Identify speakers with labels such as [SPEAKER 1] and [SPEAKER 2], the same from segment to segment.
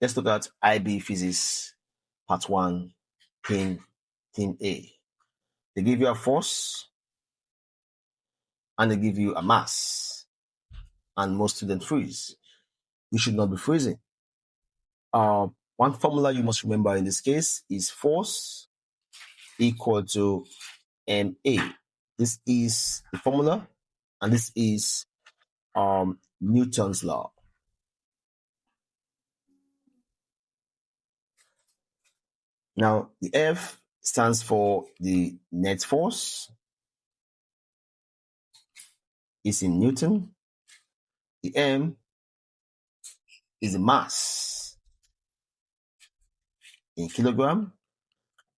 [SPEAKER 1] Let's look at IB Physics Part 1, Theme A. They give you a force and they give you a mass, and most students freeze. You should not be freezing. One formula you must remember in this case is force equal to MA. This is the formula, and this is Newton's law. Now, the F stands for the net force. It's in Newton. The M is the mass in kilogram.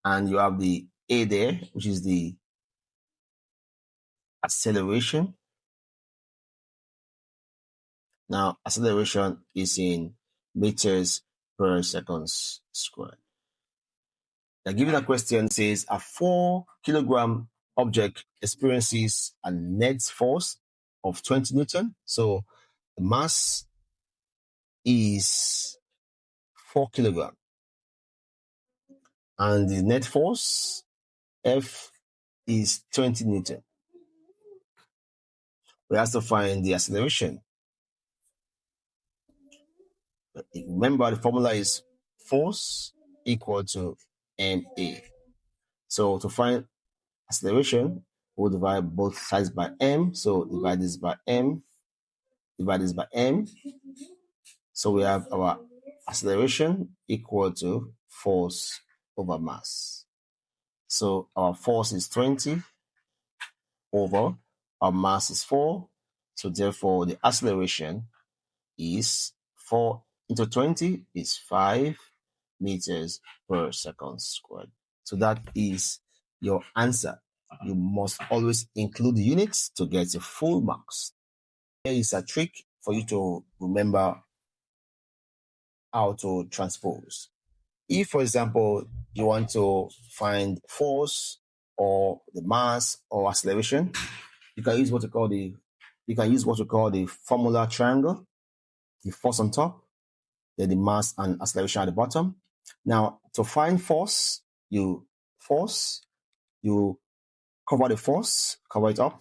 [SPEAKER 1] And you have the A there, which is the acceleration. Now, acceleration is in meters per seconds squared. Now, given a question says a 4 kilogram object experiences a net force of 20 Newton. So the mass is 4 kilogram. And the net force, F, is 20 Newton. We have to find the acceleration. Remember, the formula is force equal to ma. So to find acceleration, we'll divide both sides by m. So divide this by m, divide this by m. So we have our acceleration equal to force over mass. So our force is 20 over our mass is 4. So therefore, the acceleration is 4 into 20 is 5 meters per second squared. So that is your answer. You must always include the units to get your full marks. Here is a trick for you to remember how to transpose. If, for example, you want to find force or the mass or acceleration, you can use what we call the formula triangle. The force on top, then the mass and acceleration at the bottom. Now, to find force, you cover the force, cover it up.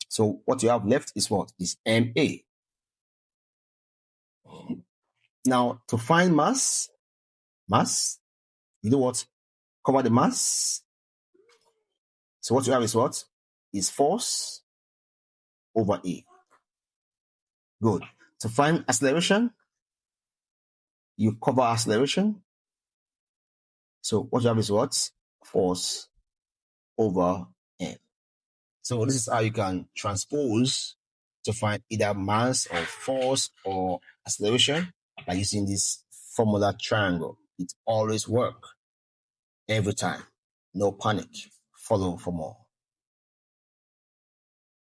[SPEAKER 1] So what you have left is what? Is MA. Now, to find mass, you do what? Cover the mass. So what you have is what? Is force over A. Good. To find acceleration, you cover acceleration. So what you have is what? Force over M. So this is how you can transpose to find either mass or force or acceleration by using this formula triangle. It always works every time. No panic. Follow for more.